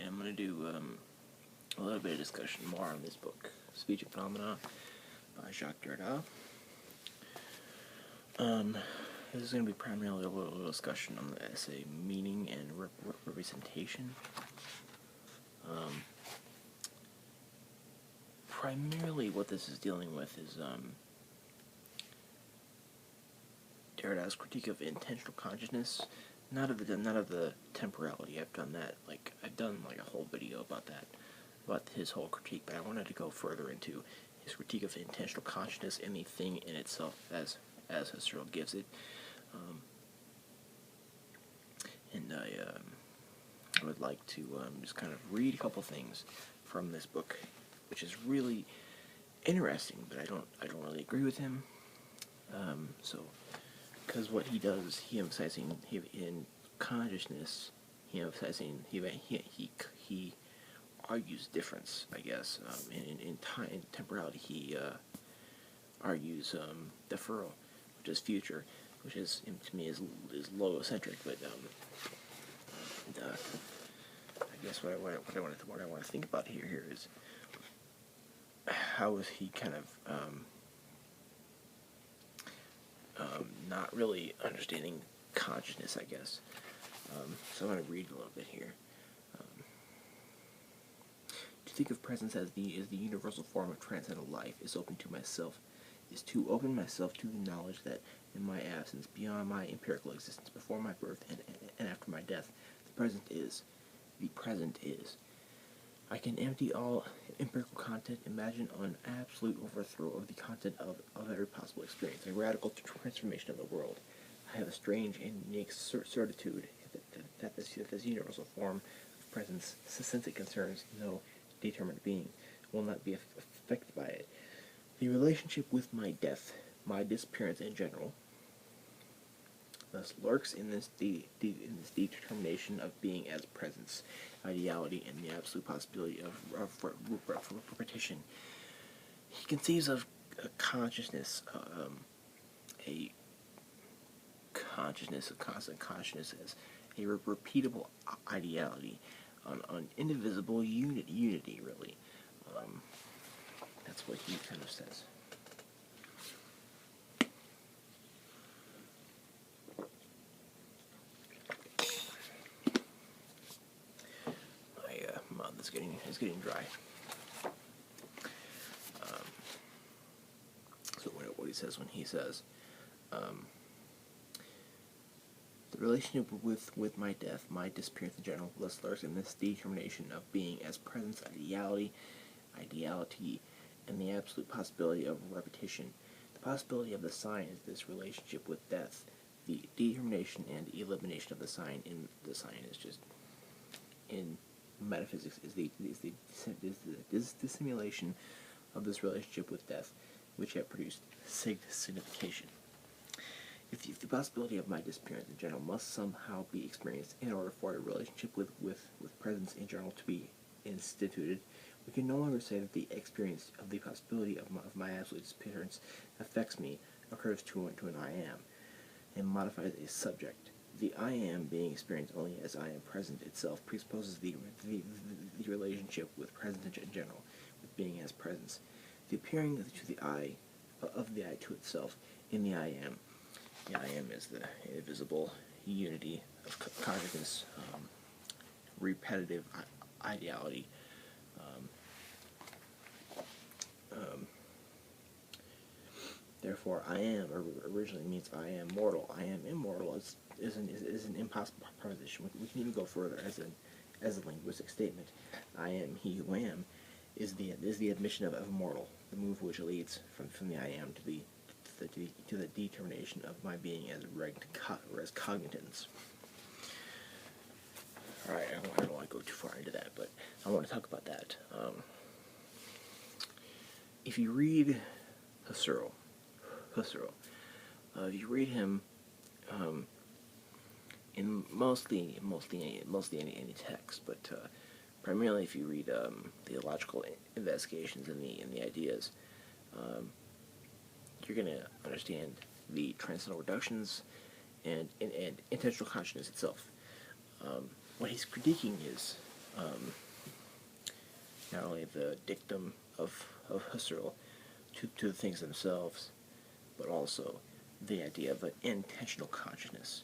Alright, I'm going to do a little bit of discussion more on this book, Speech and Phenomena by Derrida. This is going to be primarily a little discussion on the essay Meaning and Representation. Primarily what this is dealing with is Derrida's critique of intentional consciousness, not of the temporality. I've done a whole video about that, about his whole critique, but I wanted to go further into his critique of intentional consciousness and the thing in itself as Husserl gives it. I would like to just kind of read a couple things from this book, which is really interesting, but I don't really agree with him. Because what he does, he emphasizing in consciousness, he argues difference, I guess. In temporality, he argues deferral, which is future, which is, to me, is logocentric. But I guess what I want to think about here is how is he kind of not really understanding consciousness, I guess. So I'm going to read a little bit here. To think of presence as the universal form of transcendental life is open to myself, is to open myself to the knowledge that in my absence, beyond my empirical existence, before my birth and after my death, the present is. I can empty all empirical content, imagine an absolute overthrow of the content of every possible experience, a radical transformation of the world. I have a strange and unique certitude that this universal form of presence, since it concerns no determined being, will not be affected by it. The relationship with my death, my disappearance in general, thus lurks in this determination of being as presence, ideality, and the absolute possibility of repetition. He conceives of a consciousness, a constant consciousness as a repeatable ideality, an indivisible unity, really. That's what he kind of says. My mouth is getting dry. So what he says when he says, the relationship with my death, my disappearance in general, thus lurks in this determination of being as presence, ideality, and the absolute possibility of repetition. The possibility of the sign is this relationship with death. The determination and elimination of the sign in the sign is just, in metaphysics, is the dissimulation of this relationship with death, which have produced signification. If the possibility of my disappearance in general must somehow be experienced in order for a relationship with presence in general to be instituted, we can no longer say that the experience of the possibility of my absolute disappearance affects me, occurs to an I am, and modifies a subject. The I am being experienced only as I am present itself presupposes the relationship with presence in general, with being as presence. The appearing to the I, of the I to itself, in the I am. The I am is the invisible unity of consciousness, repetitive ideality. Therefore, I am originally means I am mortal. I am immortal is an impossible proposition. We can even go further as a linguistic statement. I am he who am is the admission of immortal, the move which leads from the I am to the determination of my being as cognitance. Alright, I don't want to go too far into that, but I want to talk about that. If you read Husserl, if you read him in mostly any text, but primarily if you read theological investigations and the ideas, you're going to understand the transcendental reductions and intentional consciousness itself. What he's critiquing is not only the dictum of Husserl to the things themselves, but also the idea of an intentional consciousness.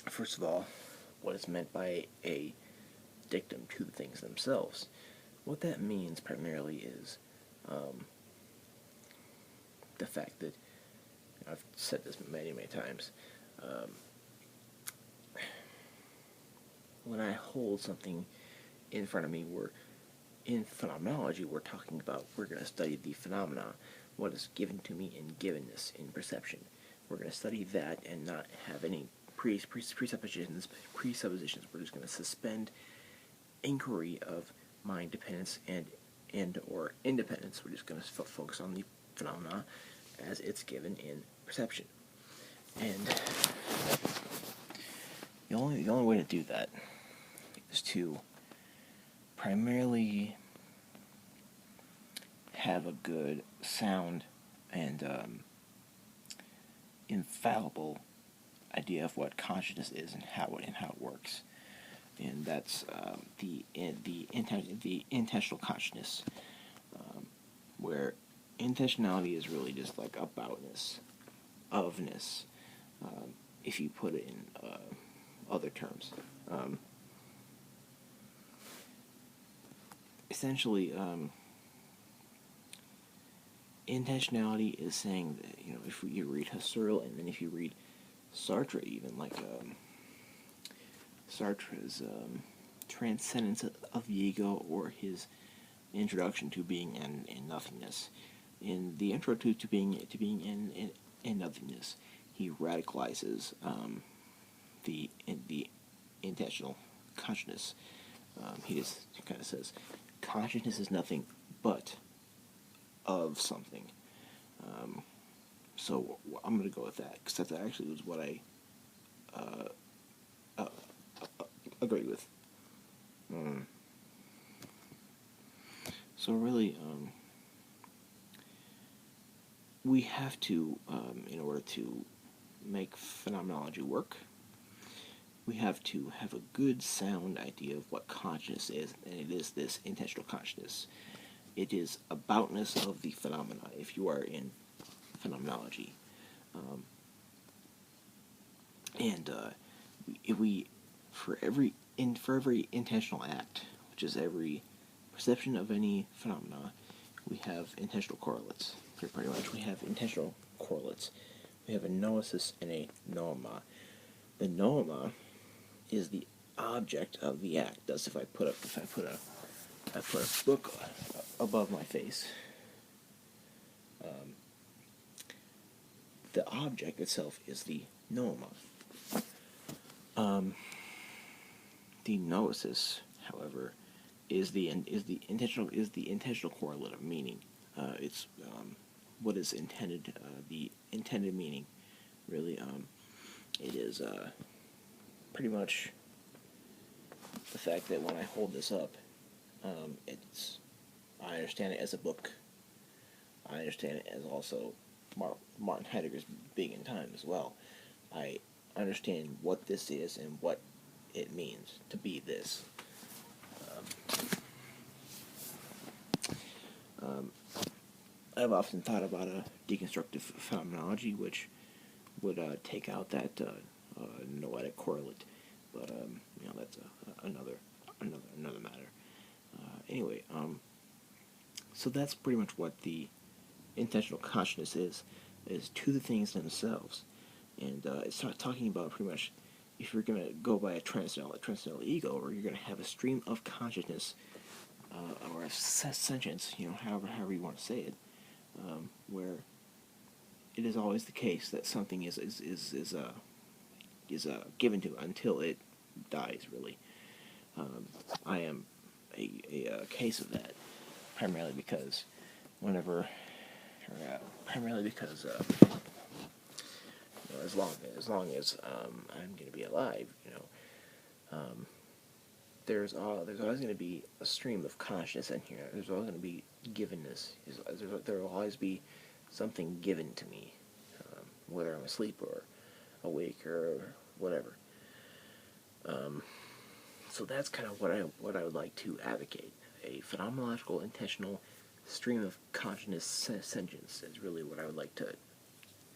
First of all, what is meant by a dictum to the things themselves? What that means primarily is the fact that, I've said this many, many times, when I hold something in front of me, in phenomenology, we're going to study the phenomena, what is given to me in givenness, in perception. We're going to study that and not have any presuppositions. We're just going to suspend inquiry of mind dependence and or independence. We're just going to focus on the phenomena as it's given in perception. And the only way to do that is to primarily have a good, sound, and infallible idea of what consciousness is and how it works. And that's the intentional consciousness, where intentionality is really just like aboutness, ofness, if you put it in other terms. Essentially, intentionality is saying that, if you read Husserl, and then if you read Sartre, even, like Sartre's Transcendence of the Ego, or his Introduction to Being and Nothingness. In the intro to being in nothingness, he radicalizes the intentional consciousness. He just kind of says, consciousness is nothing but of something. So I'm going to go with that, because that actually was what I agree with. So really, we have to, in order to make phenomenology work, we have to have a good, sound idea of what consciousness is, and it is this intentional consciousness. It is aboutness of the phenomena, if you are in phenomenology. For every intentional act, which is every perception of any phenomena, we have intentional correlates. Pretty much, we have intentional correlates. We have a noesis and a noema. The noema is the object of the act. Thus, if I put a book above my face, the object itself is the noema. The noesis, however, is the intentional correlate of meaning. It's what is intended, the intended meaning. Really, it is pretty much the fact that when I hold this up, I understand it as a book. I understand it as also Martin Heidegger's Being in Time as well. I understand what this is and what it means to be this. I've often thought about a deconstructive phenomenology, which would take out that noetic correlate, but that's another matter. Anyway, so that's pretty much what the intentional consciousness is to the things themselves, and it's talking about pretty much, if you're going to go by a transcendental ego, or you're going to have a stream of consciousness, or a sentience, however you want to say it, where it is always the case that something is given to until it dies. Really, I am a case of that, primarily because as long as I'm going to be alive, there's always going to be a stream of consciousness in here. There's always going to be givenness. There will always be something given to me, whether I'm asleep or awake or whatever. So that's kind of what I would like to advocate. A phenomenological, intentional stream of consciousness sentience is really what I would like to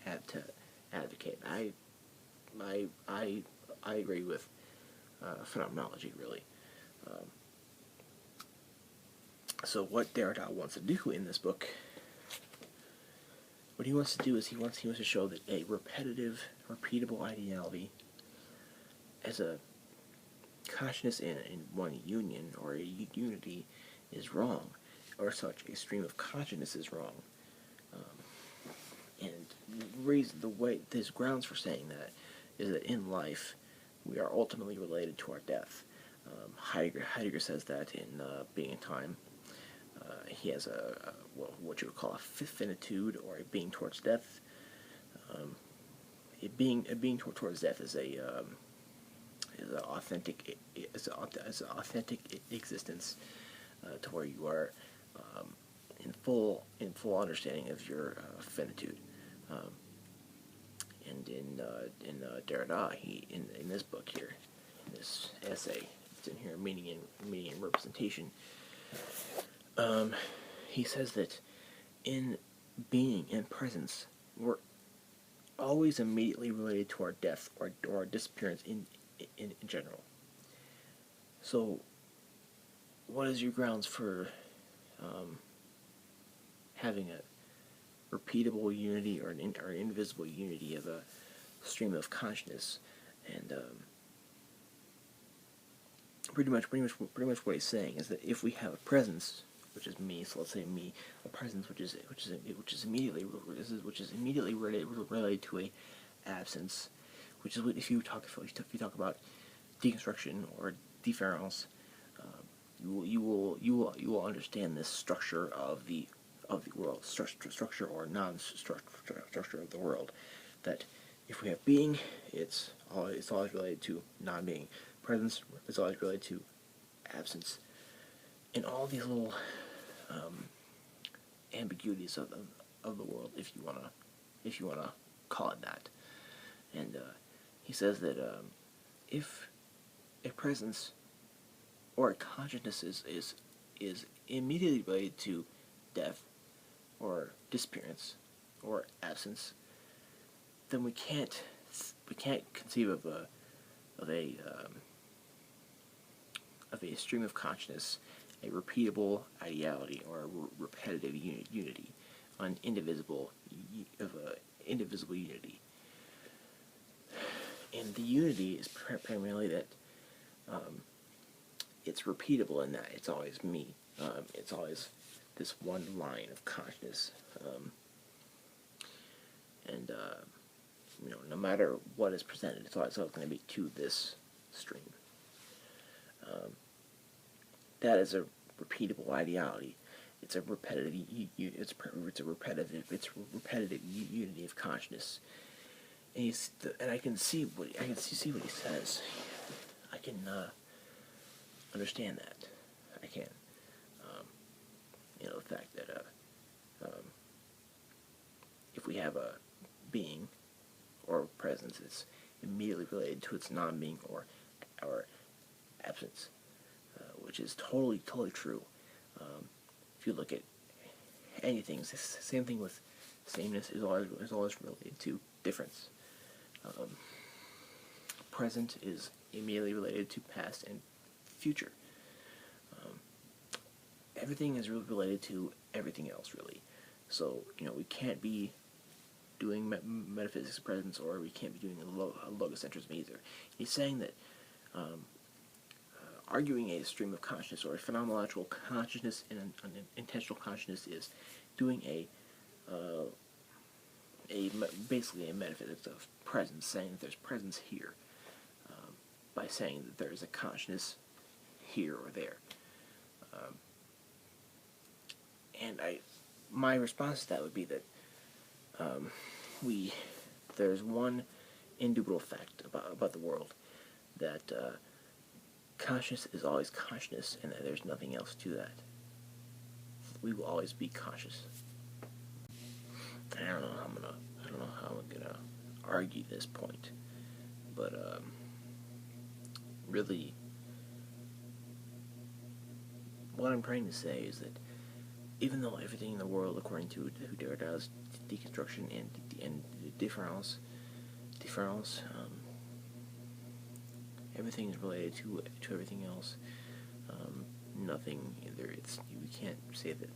advocate. I agree with phenomenology, really. So what Derrida wants to do in this book, what he wants to do is he wants to show that a repetitive, repeatable ideality as a consciousness in one union or a unity is wrong, or such a stream of consciousness is wrong. And the way there's grounds for saying that is that in life we are ultimately related to our death. Heidegger says that in Being and Time. He has what you would call a finitude, or a being towards death. A being towards death is an authentic existence, to where you are in full understanding of your finitude. And in Derrida, in this book here, in this essay, it's in here, Meaning and Representation. He says that in being and presence, we're always immediately related to our death or our disappearance in general. So, what is your grounds for having a repeatable unity or an invisible unity of a stream of consciousness? And pretty much what he's saying is that if we have a presence, which is me, so let's say me, a presence which is immediately related to a absence, which is what if you talk about deconstruction or difference, you will understand this structure of the world, structure or non-structure of the world. That if we have being, it's always related to non-being. Presence is always related to absence. And all these little ambiguities of the world, if you wanna call it that. And he says that if a presence or a consciousness is immediately related to death or disappearance or absence, then we can't conceive of a stream of consciousness, a repeatable ideality, or a repetitive unity, an indivisible unity. And the unity is primarily that it's repeatable in that it's always me. It's always this one line of consciousness. And no matter what is presented, it's always going to be to this stream. That is a repeatable ideality. It's a repetitive. It's a repetitive unity of consciousness. And I can see what he says. I can understand that. I can. The fact that if we have a being or presence, it's immediately related to its non-being or our absence, which is totally true. If you look at anything, it's the same thing with sameness is always related to difference. Present is immediately related to past and future. Everything is really related to everything else, really. So, we can't be doing metaphysics of presence, or we can't be doing logocentrism either. He's saying that arguing a stream of consciousness or a phenomenological consciousness and an intentional consciousness is doing basically a metaphysics of presence, saying that there's presence here, by saying that there is a consciousness here or there. And my response to that would be that there's one indubitable fact about the world, that conscious is always consciousness, and that there's nothing else to that. We will always be conscious. And I don't know how I'm gonna argue this point, but really, what I'm trying to say is that even though everything in the world, according to Derrida's deconstruction and difference, everything is related to everything else. Nothing either. You can't say that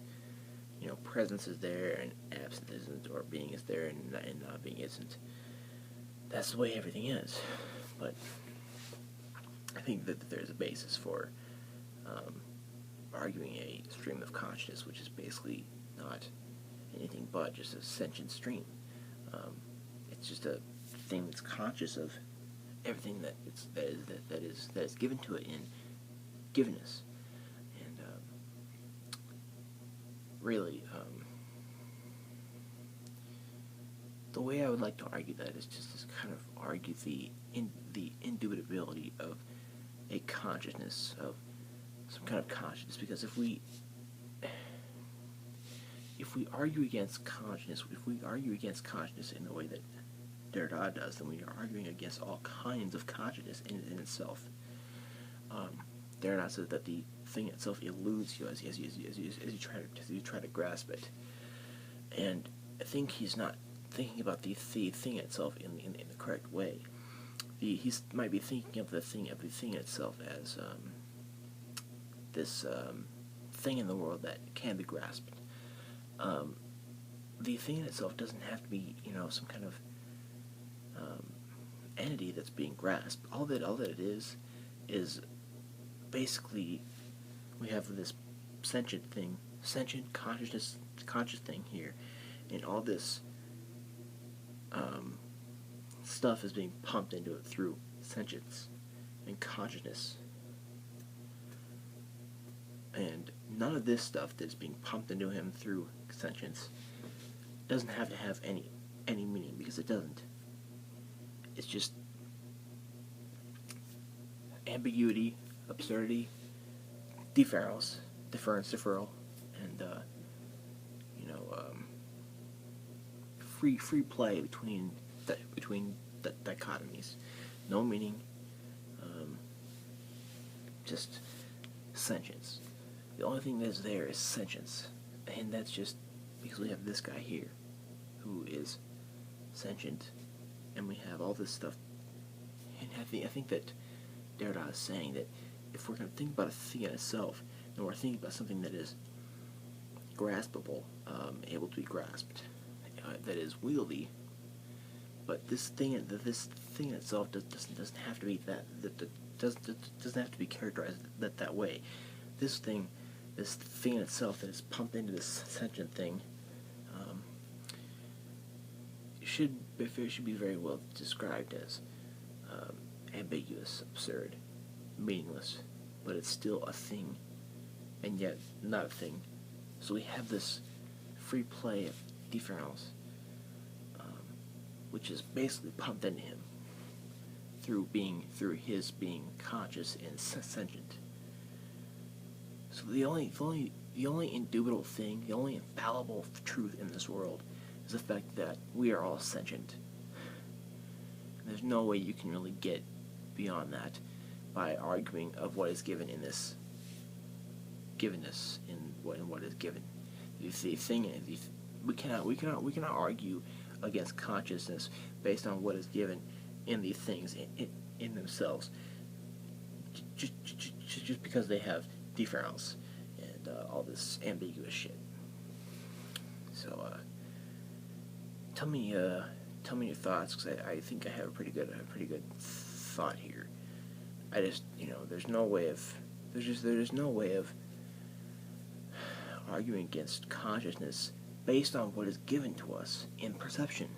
presence is there and absence isn't, or being is there and not being isn't. That's the way everything is. But I think that there's a basis for arguing a stream of consciousness, which is basically not anything but just a sentient stream. It's just a thing that's conscious of everything that is given to it in givenness, and really, the way I would like to argue that is just to kind of argue the indubitability of a consciousness, of some kind of consciousness, because if we argue against consciousness, in the way that Derrida does, then we are arguing against all kinds of consciousness in itself. Derrida says that the thing itself eludes you as you try to grasp it, and I think he's not thinking about the thing itself in the correct way. He might be thinking of the thing itself as this thing in the world that can be grasped. The thing in itself doesn't have to be, some kind of entity that's being grasped. All that it is basically, we have this sentient conscious thing here, and all this stuff is being pumped into it through sentience and consciousness. And none of this stuff that's being pumped into him through sentience doesn't have to have any meaning, because it doesn't. It's just ambiguity, absurdity, deference, and free play between the dichotomies. No meaning, just sentience. The only thing that's there is sentience, and that's just because we have this guy here who is sentient, and we have all this stuff. And I think that Derrida is saying that if we're going to think about a thing in itself, then we're thinking about something that is graspable, able to be grasped, that is wieldy. But this thing itself doesn't have to be doesn't have to be characterized that way. This thing itself that is pumped into this sentient thing should be very well described as ambiguous, absurd, meaningless, but it's still a thing, and yet not a thing. So we have this free play of difference, which is basically pumped into him through his being conscious and sentient. So the only indubitable thing, the only infallible truth in this world is the fact that we are all sentient. And there's no way you can really get beyond that by arguing of what is given in this givenness, in what is given. The thing is, we cannot argue against consciousness based on what is given in these things in themselves, just because they have difference and all this ambiguous shit. So tell me your thoughts, because I think I have a pretty good thought here. I just there's no way of arguing against consciousness based on what is given to us in perception.